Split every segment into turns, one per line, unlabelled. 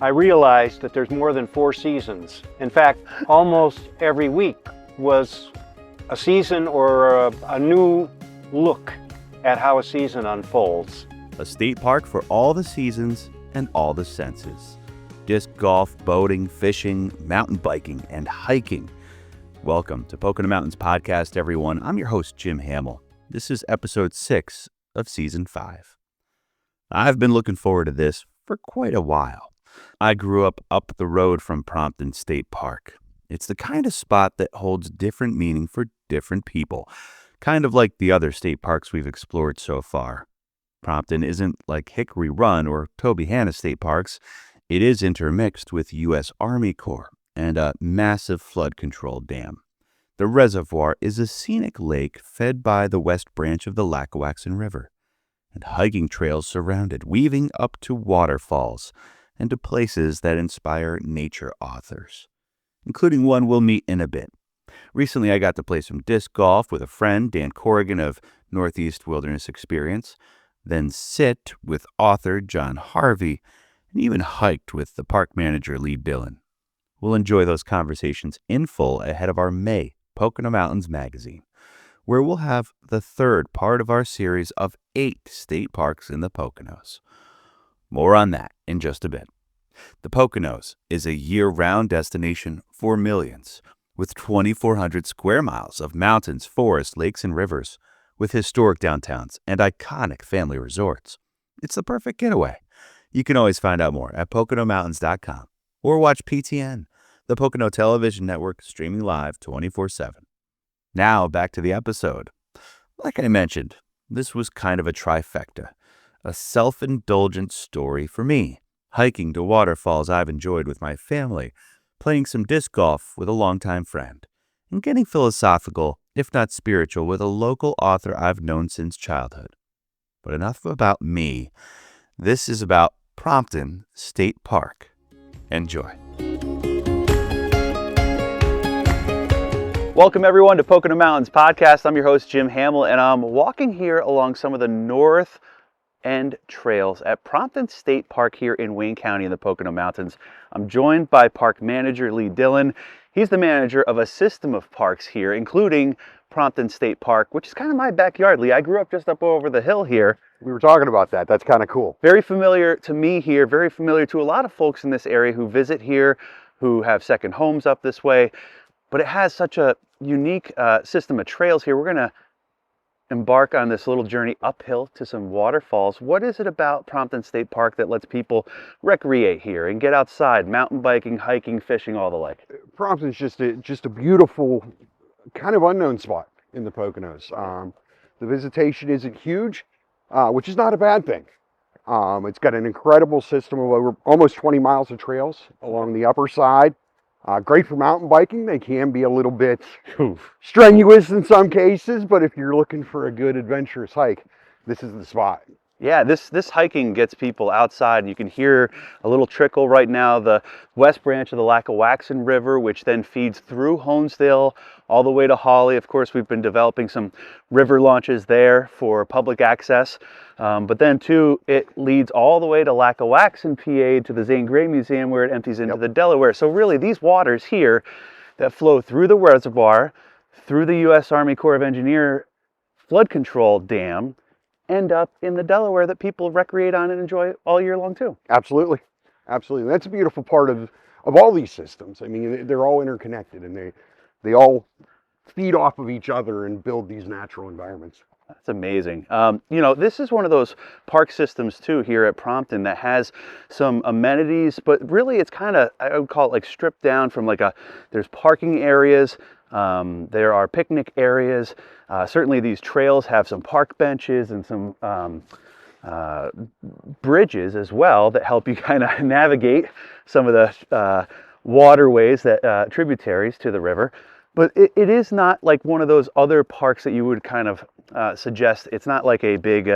I realized that there's more than 4 seasons. In fact, almost every week was a season or a new look at how a season unfolds.
A state park for all the seasons and all the senses. Disc golf, boating, fishing, mountain biking, and hiking. Welcome to Pocono Mountains Podcast, everyone. I'm your host, Jim Hamill. This is episode 6 of season 5. I've been looking forward to this for quite a while. I grew up the road from Prompton State Park. It's the kind of spot that holds different meaning for different people, kind of like the other state parks we've explored so far. Prompton isn't like Hickory Run or Tobyhanna State Parks. It is intermixed with U.S. Army Corps and a massive flood control dam. The reservoir is a scenic lake fed by the west branch of the Lackawaxen River, and hiking trails surround it, weaving up to waterfalls and to places that inspire nature authors, including one we'll meet in a bit. Recently, I got to play some disc golf with a friend, Dan Corrigan of Northeast Wilderness Experience, then sit with author John Harvey, and even hiked with the park manager Lee Dillon. We'll enjoy those conversations in full ahead of our May Pocono Mountains magazine, where we'll have the third part of our series of 8 state parks in the Poconos. More on that in just a bit. The Poconos is a year-round destination for millions, with 2,400 square miles of mountains, forests, lakes, and rivers, with historic downtowns and iconic family resorts. It's the perfect getaway. You can always find out more at PoconoMountains.com or watch PTN, the Pocono Television Network, streaming live 24/7. Now, back to the episode. Like I mentioned, this was kind of a trifecta, a self-indulgent story for me, hiking to waterfalls I've enjoyed with my family, playing some disc golf with a longtime friend, and getting philosophical, if not spiritual, with a local author I've known since childhood. But enough about me. This is about Prompton State Park. Enjoy. Welcome, everyone, to Pocono Mountains Podcast. I'm your host, Jim Hamill, and I'm walking here along some of the north end trails at Prompton State Park here in Wayne County in the Pocono Mountains. I'm joined by park manager Lee Dillon. He's the manager of a system of parks here, including Prompton State Park, which is kind of my backyard, Lee. I grew up just up over the hill here.
We were talking about that. That's kind of cool.
Very familiar to me here, very familiar to a lot of folks in this area who visit here, who have second homes up this way. But it has such a unique system of trails here. We're going to embark on this little journey uphill to some waterfalls. What is it about Prompton State Park that lets people recreate here and get outside, mountain biking, hiking, fishing, all the like?
Prompton's just a beautiful, kind of unknown spot in the Poconos. The visitation isn't huge, which is not a bad thing. It's got an incredible system of over almost 20 miles of trails along the upper side. Great for mountain biking. They can be a little bit strenuous in some cases, but if you're looking for a good adventurous hike, this is the spot.
Yeah, this hiking gets people outside, and you can hear a little trickle right now, the west branch of the Lackawaxen River, which then feeds through Honesdale all the way to Hawley. Of course, we've been developing some river launches there for public access, but then too, it leads all the way to Lackawaxen, PA, to the Zane Grey Museum, where it empties into the Delaware. So really, these waters here that flow through the reservoir, through the U.S. Army Corps of Engineers flood control dam, end up in the Delaware that people recreate on and enjoy all year long too.
Absolutely. Absolutely. That's a beautiful part of all these systems. I mean, they're all interconnected, and they all feed off of each other and build these natural environments.
That's amazing. This is one of those park systems too here at Prompton that has some amenities, but really it's kind of, I would call it like stripped down from there's parking areas, there are picnic areas. Certainly these trails have some park benches and some bridges as well that help you kind of navigate some of the waterways that tributaries to the river. But it is not like one of those other parks that you would kind of suggest. It's not like a big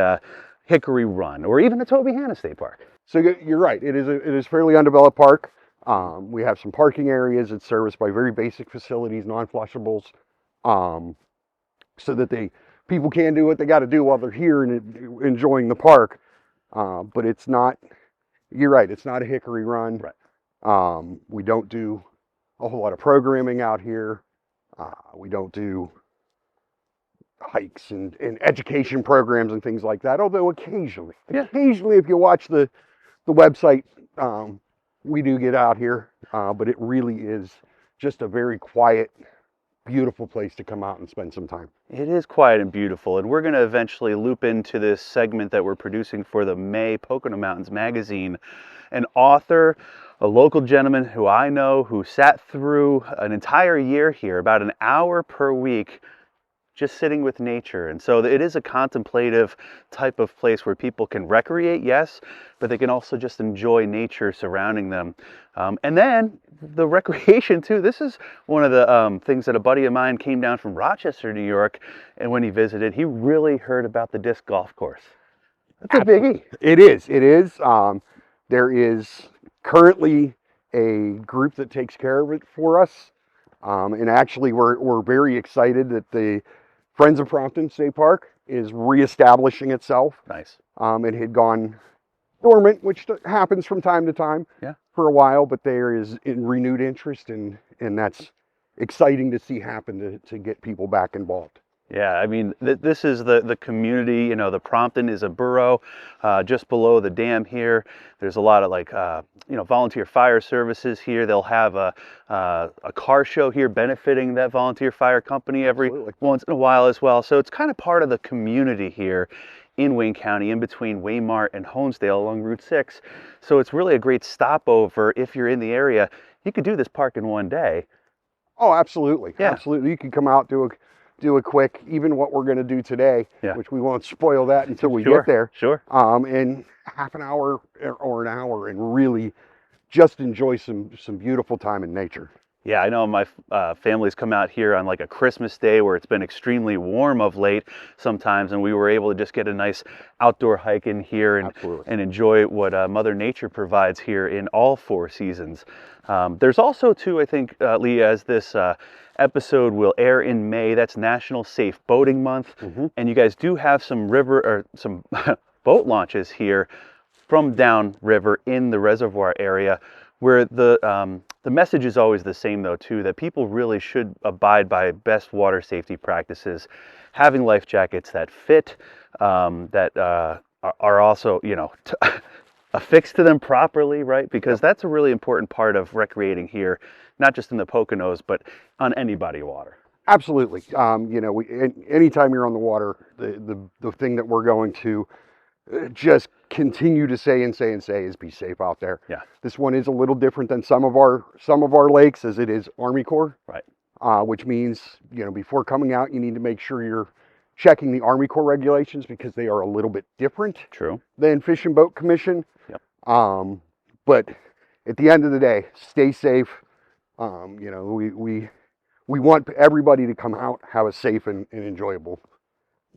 Hickory Run or even a Tobyhanna State Park.
So you're right. It is a fairly undeveloped park. We have some parking areas. It's serviced by very basic facilities, non-flushables, so that people can do what they got to do while they're here and enjoying the park. But it's not You're right. It's not a hickory run.
Right.
We don't do a whole lot of programming out here. We don't do hikes and education programs and things like that. Although occasionally,
Yeah.
occasionally, if you watch the website, we do get out here. But it really is just a very quiet, beautiful place to come out and spend some time.
It is quiet and beautiful, and we're going to eventually loop into this segment that we're producing for the May Pocono Mountains magazine. An author, a local gentleman who I know, who sat through an entire year here, about an hour per week, just sitting with nature. And so it is a contemplative type of place where people can recreate, yes, but they can also just enjoy nature surrounding them. And then the recreation too. This is one of the things that a buddy of mine came down from Rochester, New York, and when he visited, he really heard about the disc golf course. That's a biggie.
It is. It is. There is currently a group that takes care of it for us. And actually, we're very excited that the Friends of Prompton State Park is reestablishing itself.
Nice.
It had gone dormant, which happens from time to time,
Yeah,
for a while, but there is renewed interest, and that's exciting to see happen to get people back involved.
Yeah, I mean, this is the community. You know, the Prompton is a borough just below the dam here. There's a lot of volunteer fire services here. They'll have a car show here benefiting that volunteer fire company every
Absolutely.
once in a while as well. So it's kind of part of the community here in Wayne County, in between Waymart and Honesdale along Route 6. So it's really a great stopover if you're in the area. You could do this park in one day.
Oh, absolutely.
Yeah.
Absolutely. You can come out, do a quick, even what we're going to do today,
Yeah.
which we won't spoil that until we
Sure,
get there.
Sure.
In half an hour or an hour, and really just enjoy some beautiful time in nature.
Yeah, I know my family's come out here on like a Christmas day where it's been extremely warm of late sometimes, and we were able to just get a nice outdoor hike in here and enjoy what Mother Nature provides here in all 4 seasons. There's also too, I think, Lee, as this episode will air in May, that's National Safe Boating Month, and you guys do have some boat launches here from downriver in the reservoir area, where the message is always the same though too, that people really should abide by best water safety practices, having life jackets that fit, that are also, affixed to them properly, right? Because that's a really important part of recreating here, not just in the Poconos, but on any body of water.
Absolutely. Anytime you're on the water, the thing that we're going to just continue to say is be safe out there.
Yeah.
This one is a little different than some of our lakes, as it is Army Corps.
Right.
Which means, before coming out, you need to make sure you're checking the Army Corps regulations, because they are a little bit different
True.
than Fish and Boat Commission.
Yep.
But at the end of the day, stay safe. We want everybody to come out, have a safe and enjoyable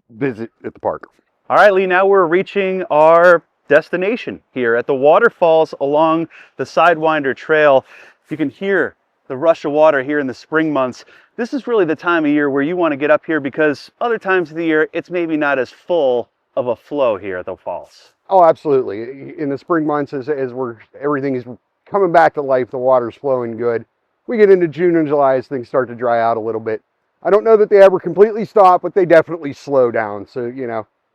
visit at the park.
All right, Lee, now we're reaching our destination here at the waterfalls along the Sidewinder Trail. You can hear the rush of water here in the spring months. This is really the time of year where you want to get up here, because other times of the year, it's maybe not as full of a flow here at the falls.
Oh, absolutely. In the spring months, as everything is coming back to life, the water's flowing good. We get into June and July as things start to dry out a little bit. I don't know that they ever completely stop, but they definitely slow down. So,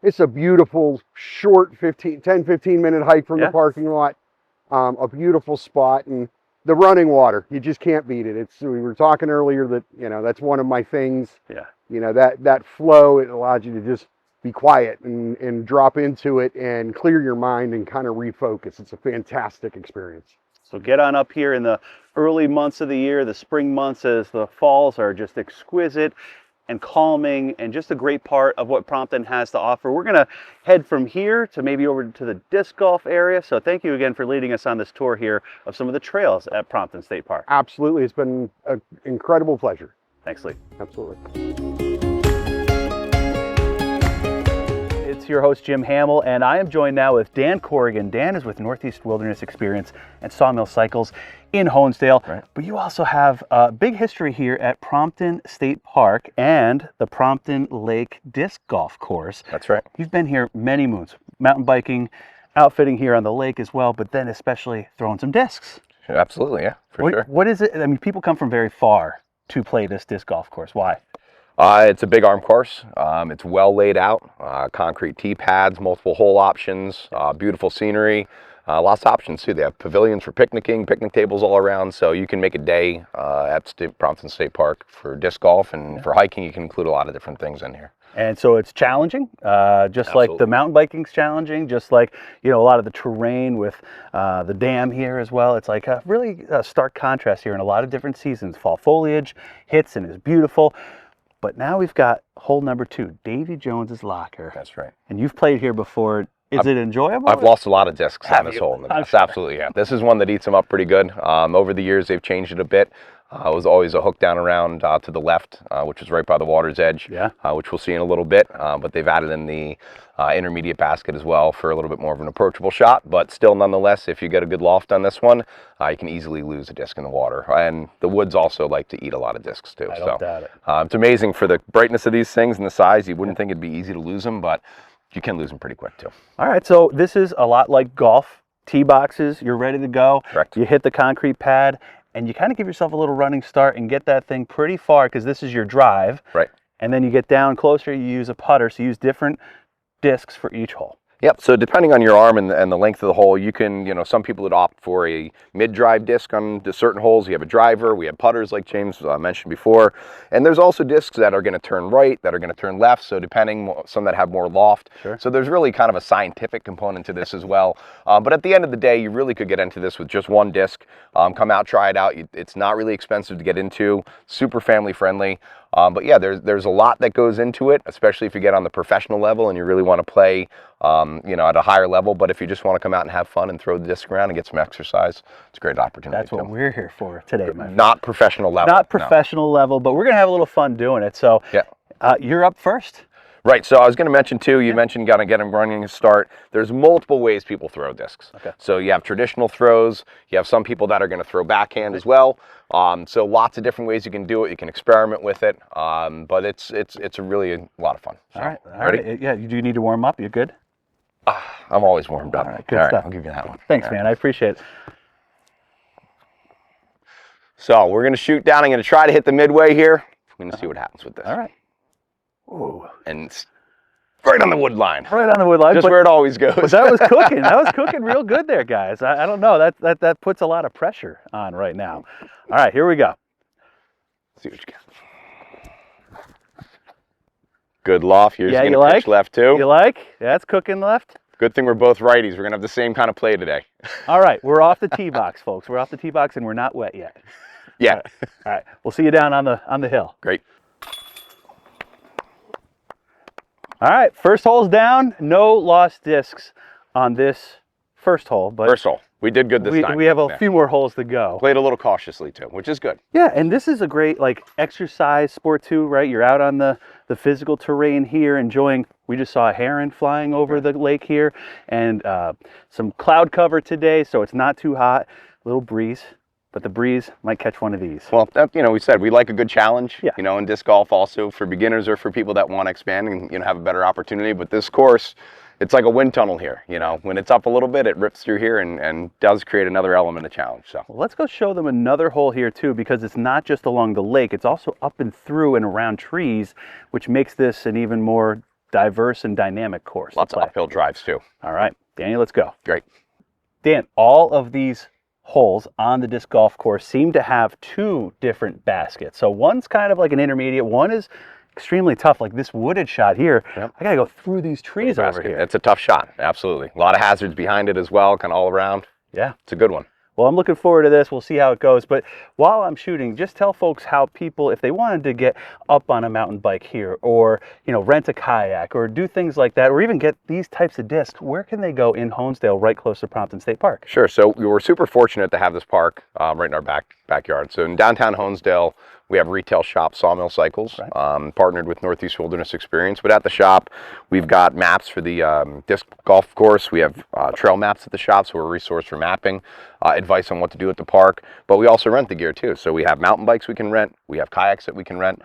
it's a beautiful, short 10-15 minute hike from the parking lot. A beautiful spot, and the running water, you just can't beat it. We were talking earlier that, that's one of my things.
Yeah.
That flow, it allows you to just be quiet and drop into it and clear your mind and kind of refocus. It's a fantastic experience.
So get on up here in the early months of the year, the spring months, as the falls are just exquisite and calming, and just a great part of what Prompton has to offer. We're gonna head from here to maybe over to the disc golf area. So thank you again for leading us on this tour here of some of the trails at Prompton State Park.
Absolutely, it's been an incredible pleasure.
Thanks, Lee.
Absolutely.
It's your host, Jim Hamill, and I am joined now with Dan Corrigan. Dan is with Northeast Wilderness Experience and Sawmill Cycles in Honesdale.
Right.
But you also have a big history here at Prompton State Park and the Prompton Lake Disc Golf Course.
That's right.
You've been here many moons, mountain biking, outfitting here on the lake as well, but then especially throwing some discs.
Absolutely, yeah, for sure.
What is it? I mean, people come from very far to play this disc golf course. Why?
It's a big arm course. It's well laid out, concrete tee pads, multiple hole options, beautiful scenery, lots of options too. They have pavilions for picnicking, picnic tables all around, so you can make a day at Prompton State Park for disc golf, and for hiking you can include a lot of different things in here.
And so it's challenging, just like the mountain biking's challenging, just like, you know, a lot of the terrain with the dam here as well. It's like a really stark contrast here in a lot of different seasons. Fall foliage hits and is beautiful. But now we've got hole number 2, Davy Jones's Locker.
That's right.
And you've played here before. Is it enjoyable?
I've lost a lot of discs on this hole in the
I'm
past.
sure.
Absolutely, yeah. This is one that eats them up pretty good. Over the years, they've changed it a bit. It was always a hook down around to the left, which is right by the water's edge, which we'll see in a little bit. But they've added in the intermediate basket as well for a little bit more of an approachable shot. But still, nonetheless, if you get a good loft on this one, you can easily lose a disc in the water. And the woods also like to eat a lot of discs too.
I don't doubt it.
It's amazing for the brightness of these things and the size. You wouldn't think it'd be easy to lose them, but you can lose them pretty quick too.
All right, so this is a lot like golf. Tee boxes, you're ready to go.
Correct.
You hit the concrete pad, and you kind of give yourself a little running start and get that thing pretty far because this is your drive.
Right.
And then you get down closer, you use a putter, so you use different discs for each hole.
Yep, so depending on your arm and the length of the hole, you can, you know, some people would opt for a mid-drive disc on the certain holes. You have a driver, we have putters like James mentioned before, and there's also discs that are going to turn right, that are going to turn left, so depending, some that have more loft.
Sure.
So there's really kind of a scientific component to this as well. But at the end of the day, you really could get into this with just one disc. Come out, try it out. It's not really expensive to get into, super family friendly. But yeah, there's a lot that goes into it, especially if you get on the professional level and you really want to play, you know, at a higher level. But if you just want to come out and have fun and throw the disc around and get some exercise, it's a great opportunity.
That's what we're here for today, my friend.
Not professional level.
Not professional level, but we're going to have a little fun doing it. So
yeah.
You're up first.
Right, so I was going to mention too, you mentioned got to get them running to start. There's multiple ways people throw discs.
Okay. So
So you have traditional throws, you have some people that are going to throw backhand as well. So lots of different ways you can do it. You can experiment with it, but it's a really a lot of fun. So,
All right.
ready?
Right. Yeah, do you need to warm up? You good?
I'm always warmed up.
All right, good stuff.
I'll give you that one.
Thanks,
All right.
man. I appreciate it.
So we're going to shoot down. I'm going to try to hit the midway here. I'm going to see what happens with this.
All right. Ooh.
And it's right on the wood line.
Right on the wood line.
Just where it always goes.
But that was cooking. That was cooking real good there, guys. I don't know. That puts a lot of pressure on right now. All right, here we go.
See what you got. Good loft. You're just
Yeah,
going to pitch left too.
You like? That's cooking left.
Good thing we're both righties. We're going to have the same kind of play today.
All right, we're off the tee box, folks. We're off the tee box, and we're not wet yet.
Yeah.
All right, we'll see you down on the hill.
Great.
All right, first hole's down. No lost discs on this first hole, but
First hole. We did good this time.
we have a
Yeah.
few more holes to go.
Played a little cautiously too, which is good.
Yeah, and this is a great like exercise sport too, right? You're out on the physical terrain here, enjoying. We just saw a heron flying over the lake here, and some cloud cover today, so it's not too hot. Little breeze, but the breeze might catch one of these.
Well, that, you know, we said we like a good challenge.
Yeah.
You know, in disc golf also for beginners or for people that want to expand and, you know, have a better opportunity. But this course, it's like a wind tunnel here. You know, when it's up a little bit, it rips through here and does create another element of challenge. So
Well, let's go show them another hole here too, because it's not just along the lake, it's also up and through and around trees, which makes this an even more diverse and dynamic course.
lots
to
of
play.
uphill drives too.
All right, Danny, let's go.
Great.
Dan, all of these holes on the disc golf course seem to have two different baskets. So one's kind of like an intermediate, one is extremely tough, like this wooded shot here.
Yep.
I gotta go through these trees over
Basket.
here.
It's a tough shot. Absolutely. A lot of hazards behind it as well, kind of all around.
Yeah.
It's a good one.
Well, I'm looking forward to this. We'll see how it goes. But while I'm shooting, just tell folks how people, if they wanted to get up on a mountain bike here, or rent a kayak, or do things like that, or even get these types of discs, where can they go in Honesdale, right close to Prompton State Park?
Sure. So we were super fortunate to have this park right in our backyard. So in downtown Honesdale, we have retail shop Sawmill Cycles,
Right.
partnered with Northeast Wilderness Experience. But at the shop, we've got maps for the disc golf course. We have trail maps at the shop, so we're a resource for mapping, advice on what to do at the park. But we also rent the gear too. So we have mountain bikes we can rent. We have kayaks that we can rent.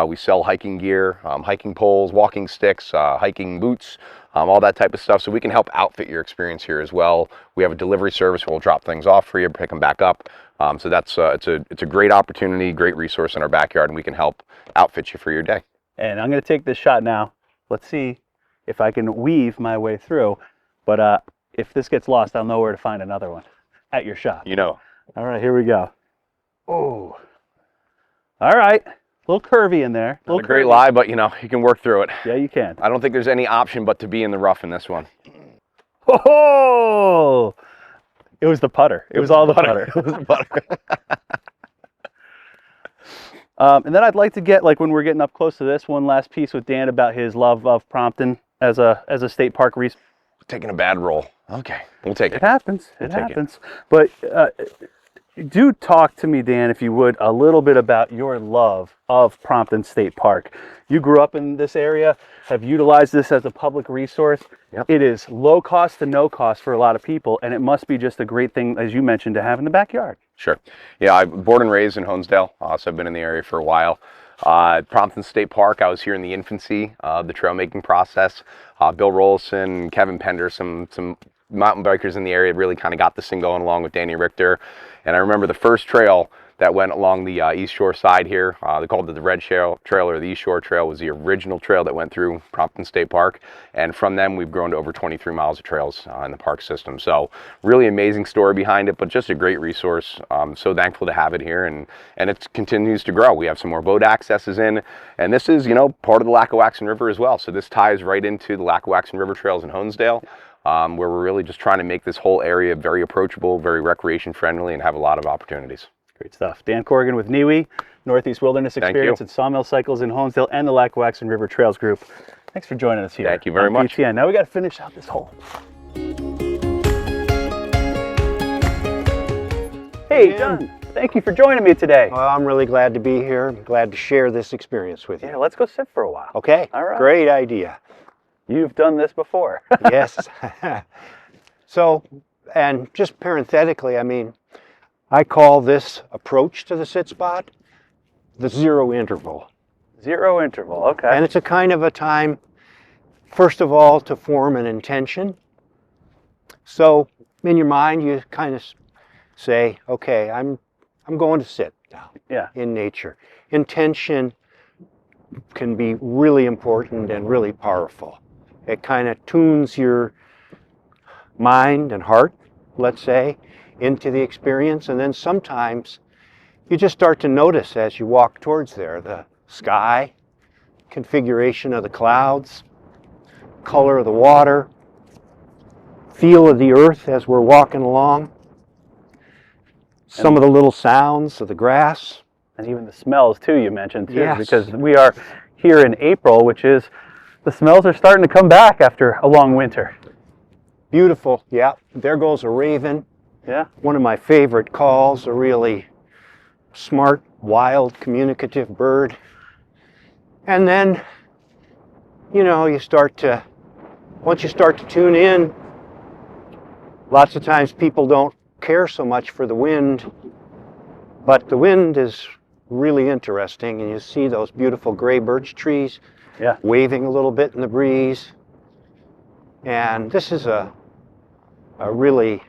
We sell hiking gear, hiking poles, walking sticks, hiking boots, all that type of stuff. So we can help outfit your experience here as well. We have a delivery service where we'll drop things off for you, pick them back up. So that's it's a great opportunity, great resource in our backyard, and we can help outfit you for your day.
And I'm going to take this shot now. Let's see if I can weave my way through. But if this gets lost, I'll know where to find another one at your shop.
You know.
All right, here we go. Oh. All right. A little curvy in there.
Not a great lie, but you know, you can work through it.
Yeah, you can.
I don't think there's any option but to be in the rough in this one.
Oh! It was the putter. It was all the putter.
It was the putter.
And then I'd like to get, like when we're getting up close to this, one last piece with Dan about his love of Prompton as a state park resource.
Taking a bad roll. Okay, we'll take it.
It happens.
We'll
It
take
happens. But do talk to me, Dan, if you would, a little bit about your love of Prompton State Park. You grew up in this area, have utilized this as a public resource.
Yep.
It is low cost to no cost for a lot of people, and it must be just a great thing, as you mentioned, to have in the backyard.
Sure. Yeah, I'm born and raised in Honesdale, so I've been in the area for a while. Prompton State Park, I was here in the infancy of the trail making process. Bill Rollison, Kevin Pender, some mountain bikers in the area really kind of got this thing going along with Danny Richter. And I remember the first trail that went along the East Shore side here. They called it the Red Trail or the East Shore Trail, was the original trail that went through Prompton State Park. And from them, we've grown to over 23 miles of trails in the park system. So really amazing story behind it, but just a great resource. So thankful to have it here, and it continues to grow. We have some more boat accesses in, and this is, you know, part of the Lackawaxen River as well. So this ties right into the Lackawaxen River trails in Honesdale. Where we're really just trying to make this whole area very approachable, very recreation friendly, and have a lot of opportunities.
Great stuff. Dan Corrigan with NIWI, Northeast Wilderness Experience at Sawmill Cycles in Honesdale, and the Lackawaxen River Trails Group. Thanks for joining us here.
Thank you very much.
PTN. Now we got to finish out this hole. Hey, John. Thank you for joining me today.
Well, I'm really glad to be here. I'm glad to share this experience with you.
Yeah, let's go sit for a while.
Okay.
All right.
Great idea.
You've done this before.
Yes. So, and just parenthetically, I mean, I call this approach to the sit spot the zero interval.
Zero interval, okay.
And it's a kind of a time, first of all, to form an intention. So in your mind, you kind of say, okay, I'm going to sit now.
Yeah.
In nature. Intention can be really important and really powerful. It kind of tunes your mind and heart, let's say, into the experience. And then sometimes you just start to notice as you walk towards there, the sky, configuration of the clouds, color of the water, feel of the earth as we're walking along, some of the little sounds of the grass.
And even the smells too, you mentioned too,
Yes.
because we are here in April, which is, the smells are starting to come back after a long winter.
Beautiful, yeah. There goes a raven.
Yeah.
One of my favorite calls, a really smart, wild, communicative bird. And then, you know, once you start to tune in, lots of times people don't care so much for the wind, but the wind is really interesting, and you see those beautiful gray birch trees waving a little bit in the breeze. And this is a really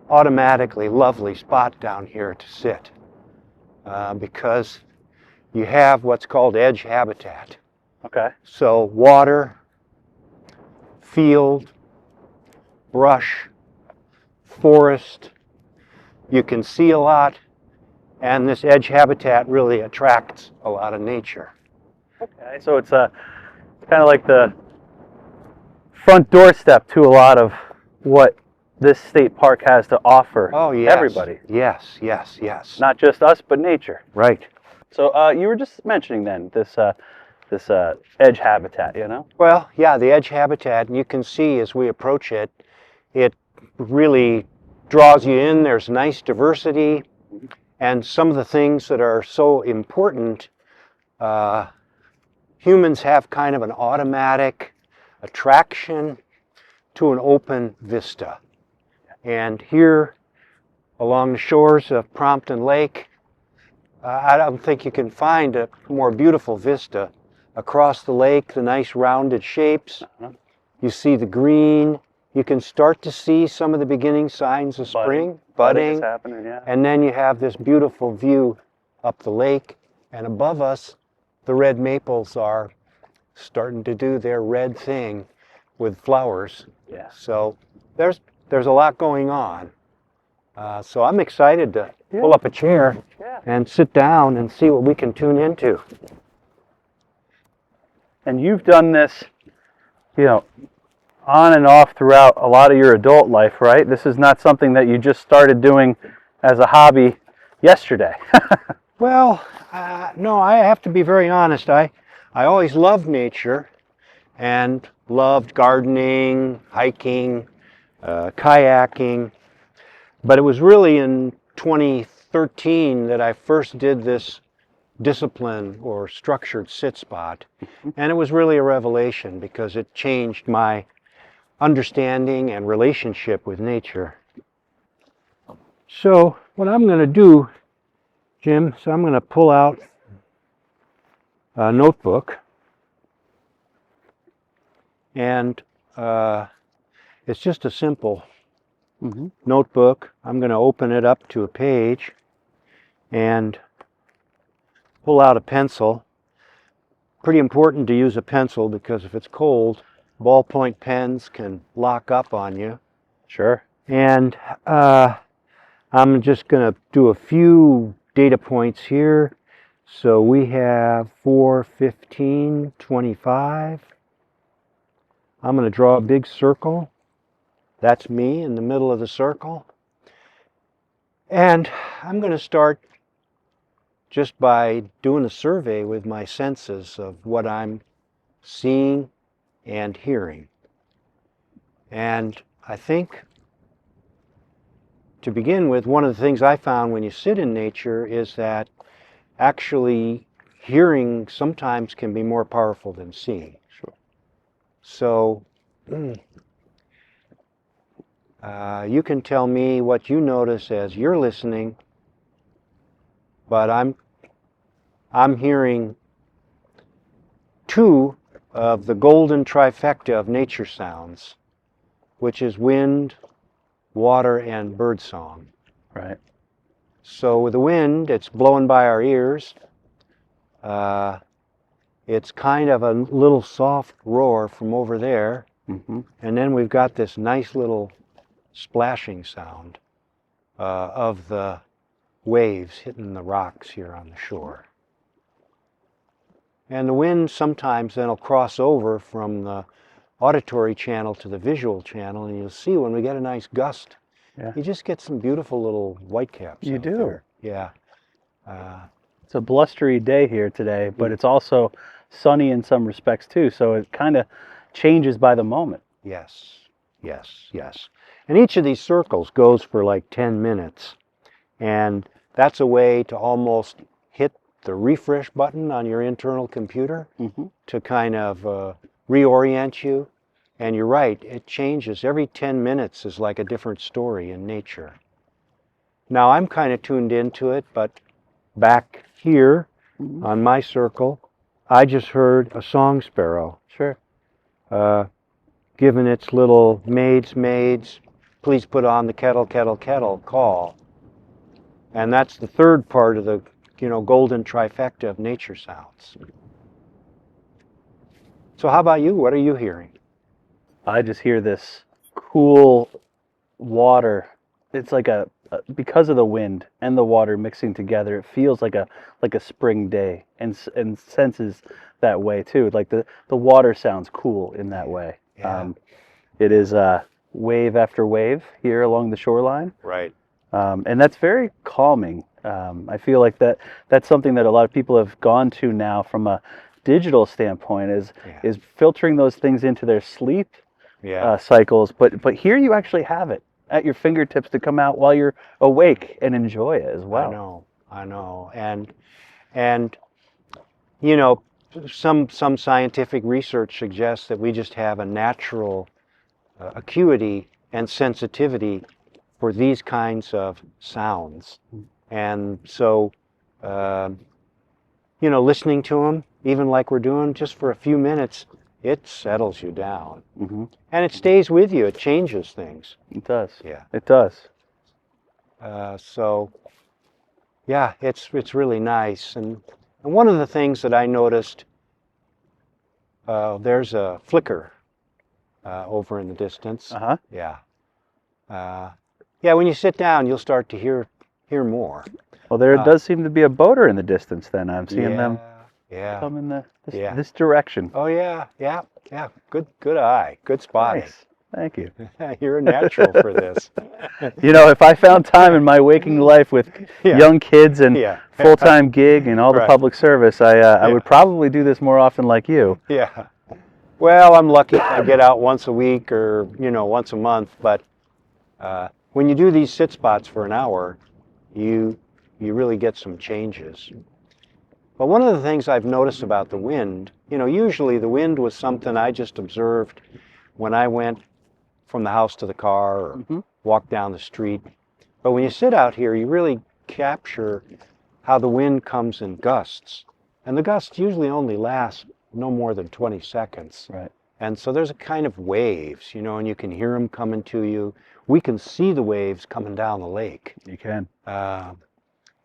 automatically lovely spot down here to sit because you have what's called edge habitat.
Okay.
So water, field, brush, forest, you can see a lot, and this edge habitat really attracts a lot of nature.
Okay, so it's kind of like the front doorstep to a lot of what this state park has to offer.
Oh, yes.
Everybody.
Yes, yes, yes.
Not just us, but nature.
Right.
So you were just mentioning then this edge habitat, you know?
Well, yeah, the edge habitat, and you can see as we approach it, it really draws you in. There's nice diversity, and some of the things that are so important, humans have kind of an automatic attraction to an open vista. And here along the shores of Prompton Lake, I don't think you can find a more beautiful vista across the lake, the nice rounded shapes. You see the green. You can start to see some of the beginning signs of spring, budding.
is happening, yeah.
And then you have this beautiful view up the lake. And above us, the red maples are starting to do their red thing with flowers.
Yeah.
So there's a lot going on. So I'm excited to pull up a chair and sit down and see what we can tune into.
And you've done this, you know, on and off throughout a lot of your adult life, right? This is not something that you just started doing as a hobby yesterday.
Well, no, I have to be very honest. I always loved nature and loved gardening, hiking, kayaking. But it was really in 2013 that I first did this discipline or structured sit spot. And it was really a revelation because it changed my understanding and relationship with nature. So what I'm going to do, Jim, I'm going to pull out a notebook, and it's just a simple notebook. I'm going to open it up to a page and pull out a pencil. Pretty important to use a pencil because if it's cold, ballpoint pens can lock up on you.
Sure.
And I'm just going to do a few data points here. So we have 4:15:25. I'm going to draw a big circle. That's me in the middle of the circle. And I'm going to start just by doing a survey with my senses of what I'm seeing and hearing. And I think, to begin with, one of the things I found when you sit in nature is that actually hearing sometimes can be more powerful than seeing.
Sure.
So you can tell me what you notice as you're listening, but I'm hearing two of the golden trifecta of nature sounds, which is wind, water, and birdsong.
Right.
So with the wind, it's blowing by our ears. It's kind of a little soft roar from over there. And then we've got this nice little splashing sound of the waves hitting the rocks here on the shore. And the wind sometimes then will cross over from the auditory channel to the visual channel, and you'll see when we get a nice gust, you just get some beautiful little whitecaps.
You do.
There. Yeah.
It's a blustery day here today, but it's also sunny in some respects too, so it kind of changes by the moment.
Yes, yes, yes. And each of these circles goes for like 10 minutes. And that's a way to almost hit the refresh button on your internal computer to kind of reorient you. And you're right, it changes. Every 10 minutes is like a different story in nature. Now I'm kind of tuned into it, but back here on my circle, I just heard a song sparrow.
Sure.
Giving its little maids, please put on the kettle, kettle, kettle call. And that's the third part of the, golden trifecta of nature sounds. So how about you? What are you hearing?
I just hear this cool water. It's like because of the wind and the water mixing together, it feels like a spring day, and senses that way too. Like the water sounds cool in that way.
Yeah.
It is wave after wave here along the shoreline.
Right.
And that's very calming. I feel like that's something that a lot of people have gone to now from a digital standpoint is filtering those things into their sleep cycles. But here you actually have it at your fingertips to come out while you're awake and enjoy it as well.
I know. And some scientific research suggests that we just have a natural acuity and sensitivity for these kinds of sounds. And so, listening to them, even like we're doing, just for a few minutes, it settles you down.
Hmm.
And it stays with you. It changes things.
It does.
Yeah.
It does.
So, yeah, it's really nice. And one of the things that I noticed, there's a flicker over in the distance.
Uh-huh.
Yeah. Yeah, when you sit down, you'll start to hear more.
Well, there does seem to be a boater in the distance then. I'm seeing them
Yeah.
come in
Yeah.
this direction.
Oh yeah. Good eye. Good spotting.
Nice. Thank you.
You're a natural for this.
If I found time in my waking life with
Yeah.
young kids and
Yeah.
full-time gig and all the
Right.
public service, I would probably do this more often like you.
Yeah. Well, I'm lucky if I get out once a week or, once a month, but when you do these sit spots for an hour, you really get some changes. But one of the things I've noticed about the wind, usually the wind was something I just observed when I went from the house to the car or walked down the street. But when you sit out here, you really capture how the wind comes in gusts. And the gusts usually only last no more than 20 seconds.
Right.
And so there's a kind of waves, and you can hear them coming to you. We can see the waves coming down the lake.
You can.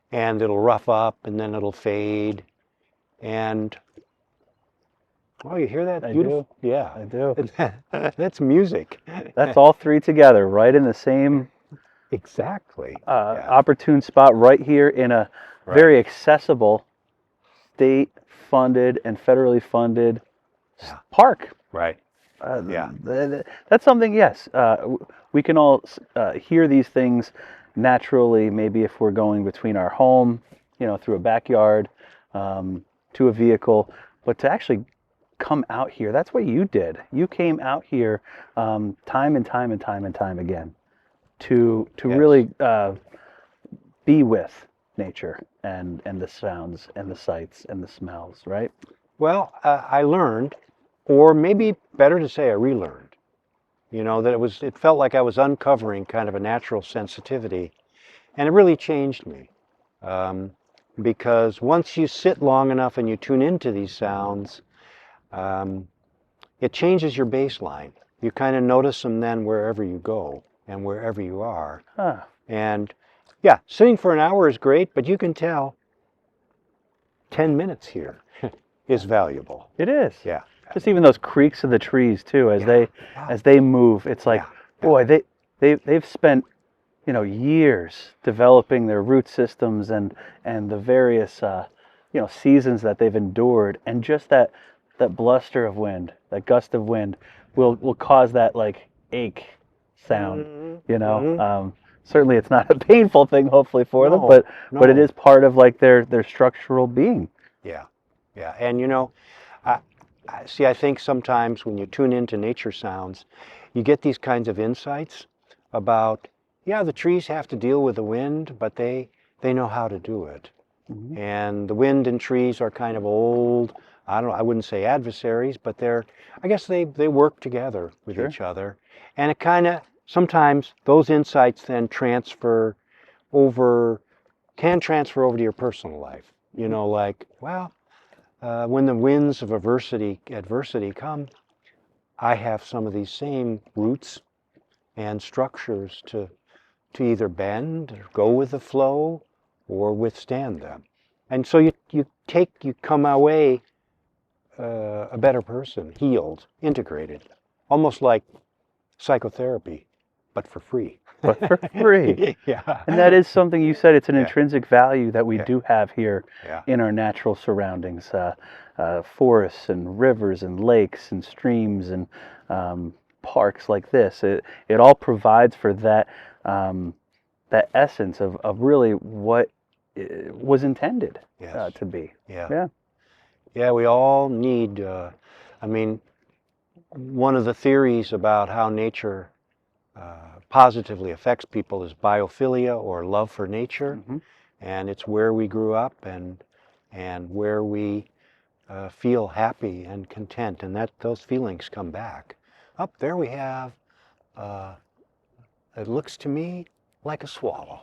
And it'll rough up and then it'll fade. And, oh, you hear that?
I
Beautiful.
do.
Yeah.
I do.
That's music.
That's all three together, right in the same
Exactly.
opportune spot right here in a very accessible state-funded and federally funded park.
Right.
That's something, yes. We can all hear these things naturally, maybe if we're going between our home, through a backyard, to a vehicle, but to actually come out here, that's what you did. You came out here time and time and time and time again to really be with nature and the sounds and the sights and the smells, right?
Well, I learned, or maybe better to say I relearned, that it felt like I was uncovering kind of a natural sensitivity, and it really changed me. Because once you sit long enough and you tune into these sounds, it changes your baseline. You kind of notice them then wherever you go and wherever you are.
Huh.
And yeah, sitting for an hour is great, but you can tell 10 minutes here is valuable.
It is.
Yeah.
Just even those creaks of the trees too, as they move, it's like, boy, they've spent years developing their root systems and the various seasons that they've endured, and just that bluster of wind, that gust of wind, will cause that like ache sound. Certainly, it's not a painful thing, hopefully for them, but it is part of like their structural being.
Yeah. And I think sometimes when you tune into nature sounds, you get these kinds of insights about, the trees have to deal with the wind, but they know how to do it. Mm-hmm. And the wind and trees are kind of old, I wouldn't say adversaries, but I guess they work together with each other. And it kind of, sometimes those insights then can transfer over to your personal life. When the winds of adversity come, I have some of these same roots and structures to either bend or go with the flow or withstand them. And so you come away a better person, healed, integrated, almost like psychotherapy, but for free.
But for free.
Yeah.
And that is something you said, it's an intrinsic value that we do have here
Yeah.
in our natural surroundings. Forests and rivers and lakes and streams and parks like this. It all provides for that essence of really what it was intended to be.
Yeah, we all need, one of the theories about how nature positively affects people is biophilia, or love for nature. Mm-hmm. And it's where we grew up and where we feel happy and content, and those feelings come back. Up there we have, it looks to me like a swallow.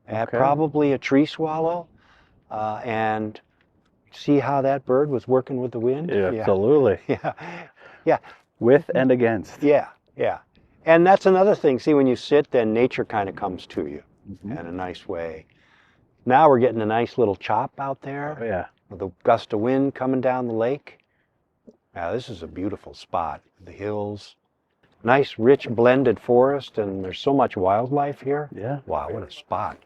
Okay.
Probably a tree swallow, and see how that bird was working with the wind?
Yeah, absolutely.
Yeah. Yeah.
With and against.
Yeah. Yeah. And that's another thing. See, when you sit, then nature kind of comes to you in a nice way. Now we're getting a nice little chop out there.
Oh, yeah.
With a gust of wind coming down the lake. Now, this is a beautiful spot. The hills, nice, rich, blended forest, and there's so much wildlife here.
Yeah.
Wow, what a spot.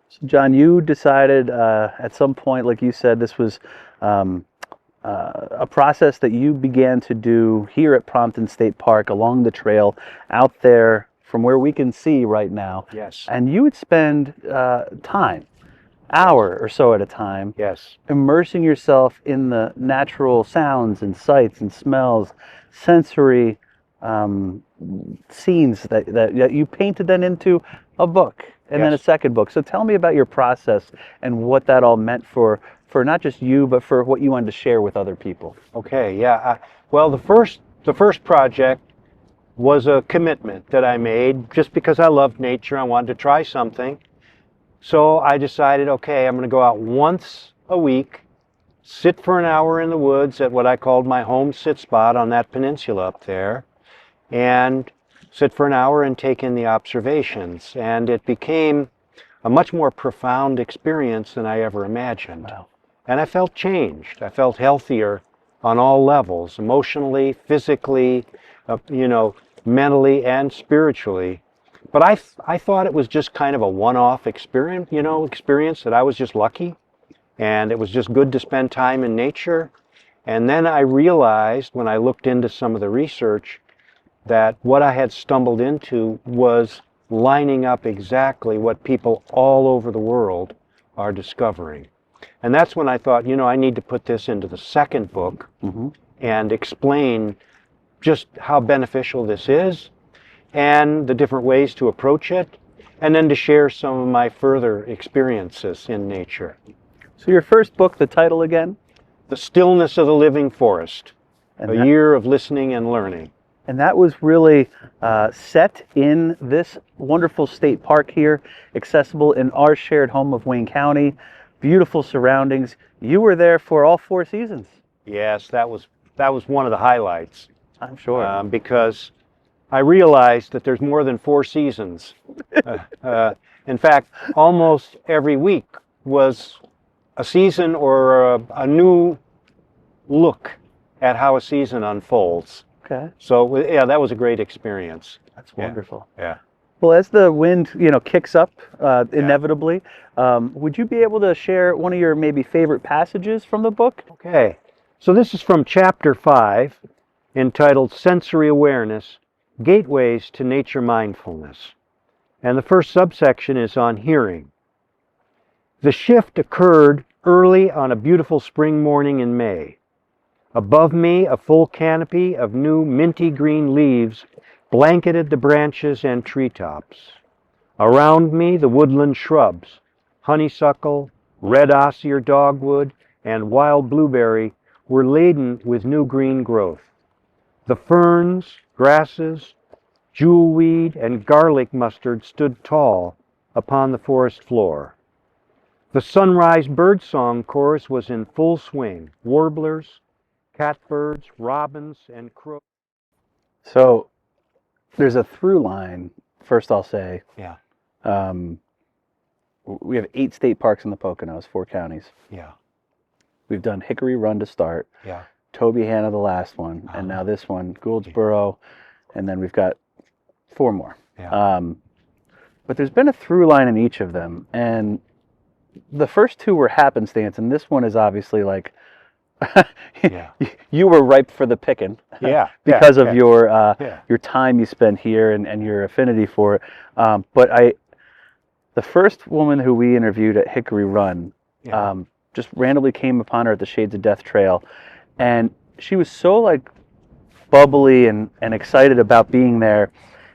So John, you decided at some point, like you said, this was a process that you began to do here at Prompton State Park along the trail out there from where we can see right now.
Yes.
And you would spend time, hour or so at a time,
Yes.
immersing yourself in the natural sounds and sights and smells, sensory scenes that you painted then into a book and then a second book. So tell me about your process and what that all meant for not just you, but for what you wanted to share with other people.
Okay, yeah. Well, the first project was a commitment that I made just because I loved nature. I wanted to try something. So I decided, okay, I'm going to go out once a week, sit for an hour in the woods at what I called my home sit spot on that peninsula up there, and sit for an hour and take in the observations. And it became a much more profound experience than I ever imagined.
Wow.
And I felt changed. I felt healthier on all levels, emotionally, physically, mentally and spiritually. But I thought it was just kind of a one-off experience that I was just lucky, and it was just good to spend time in nature. And then I realized when I looked into some of the research that what I had stumbled into was lining up exactly what people all over the world are discovering. And that's when I thought, I need to put this into the second book and explain just how beneficial this is and the different ways to approach it, and then to share some of my further experiences in nature.
So your first book, the title again?
The Stillness of the Living Forest,
And
a
that-
year of listening and learning.
And that was really set in this wonderful state park here, accessible in our shared home of Wayne County. Beautiful surroundings. You were there for all 4 seasons.
Yes, that was one of the highlights.
I'm sure.
Because I realized that there's more than 4 seasons. In fact, almost every week was a season or a new look at how a season unfolds.
Okay.
So yeah, that was a great experience.
That's wonderful.
Yeah.
Well, as the wind, kicks up inevitably, would you be able to share one of your maybe favorite passages from the book?
Okay. So this is from chapter 5, entitled Sensory Awareness, Gateways to Nature Mindfulness. And the first subsection is on hearing. The shift occurred early on a beautiful spring morning in May. Above me, a full canopy of new minty green leaves blanketed the branches and treetops. Around me, the woodland shrubs, honeysuckle, red osier dogwood, and wild blueberry were laden with new green growth. The ferns, grasses, jewelweed, and garlic mustard stood tall upon the forest floor. The sunrise birdsong chorus was in full swing. Warblers, catbirds, robins, and crows.
So there's a through line, first I'll say.
Yeah.
We have 8 state parks in the Poconos, 4 counties.
Yeah.
We've done Hickory Run to start,
Yeah.
Toby Hanna the last one, and now this one, Gouldsboro, and then we've got 4 more.
Yeah.
But there's been a through line in each of them, and the first 2 were happenstance, and this one is obviously like
Yeah.
you were ripe for the picking.
Yeah.
because
yeah,
of
yeah.
your time you spent here and your affinity for it. But the first woman who we interviewed at Hickory Run,
Yeah.
just randomly came upon her at the Shades of Death Trail, and she was so like bubbly and excited about being there,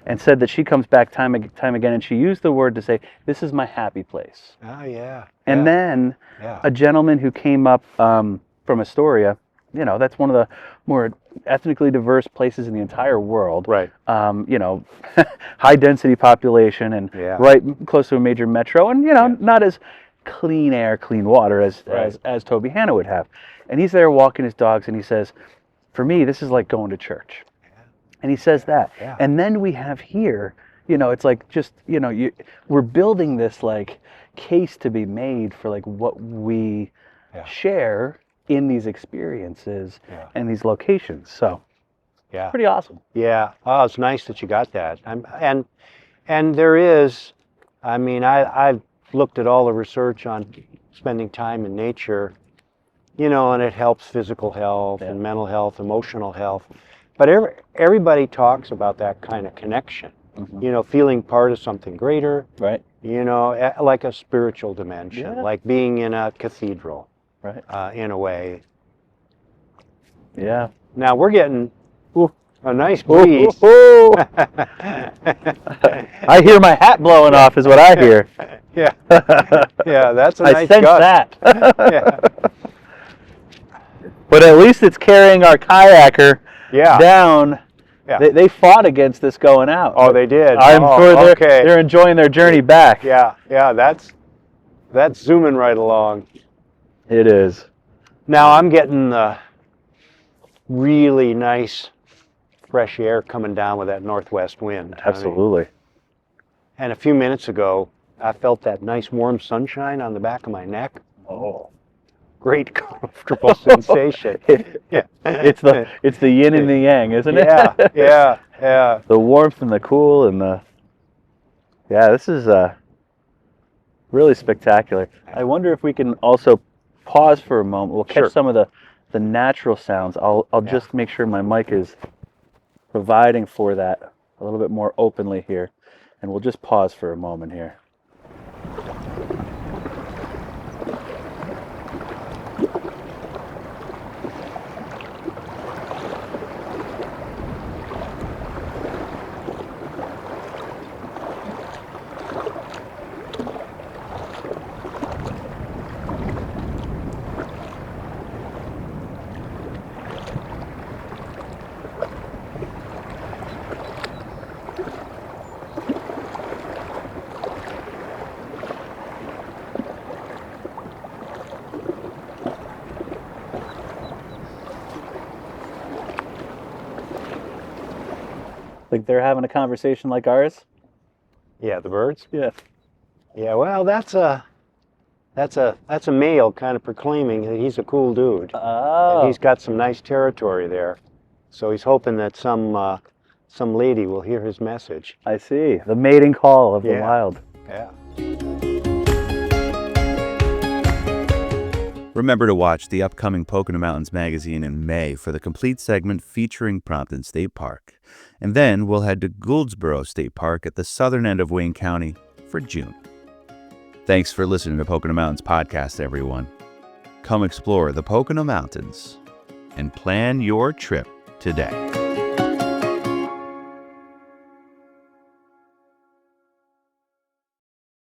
and said that she comes back time again, and she used the word to say, "This is my happy place."
Oh, yeah.
And then
Yeah.
a gentleman who came up from Astoria, that's one of the more ethnically diverse places in the entire world.
Right.
High density population and
Yeah.
right close to a major metro, and not as clean air, clean water as Toby Hanna would have. And he's there walking his dogs, and he says, for me, this is like going to church. And he says that.
Yeah.
And then we have here, it's like just, we're building this like case to be made for like what we share in these experiences and these locations. So pretty awesome.
Yeah. Oh, it's nice that you got that. And there is, I mean, I've looked at all the research on spending time in nature, and it helps physical health and mental health, emotional health. But everybody talks about that kind of connection, feeling part of something greater,
right?
Like a spiritual dimension, like being in a cathedral,
right?
In a way.
Yeah.
Now we're getting a nice breeze.
I hear my hat blowing off is what I hear.
Yeah. Yeah, that's a
I
nice
sense
gust.
that.
Yeah.
But at least it's carrying our kayaker down.
Yeah.
They fought against this going out.
Oh, they did.
I'm sure
okay.
they're enjoying their journey back.
Yeah, that's zooming right along.
It is.
Now I'm getting the really nice fresh air coming down with that northwest wind.
Absolutely.
And a few minutes ago, I felt that nice warm sunshine on the back of my neck.
Oh.
Great comfortable sensation. Yeah.
It's the yin and the yang, isn't it?
Yeah.
The warmth and the cool and this is really spectacular. I wonder if we can also pause for a moment. We'll catch some of the natural sounds. I'll just make sure my mic is providing for that a little bit more openly here, and we'll just pause for a moment here. Think they're having a conversation like ours?
Yeah, the birds?
Yeah.
Yeah, well, that's a male kind of proclaiming that he's a cool dude.
Oh.
And he's got some nice territory there. So he's hoping that some lady will hear his message.
I see. The mating call of the wild.
Yeah.
Remember to watch the upcoming Pocono Mountains magazine in May for the complete segment featuring Prompton State Park. And then we'll head to Gouldsboro State Park at the southern end of Wayne County for June. Thanks for listening to Pocono Mountains Podcast, everyone. Come explore the Pocono Mountains and plan your trip today.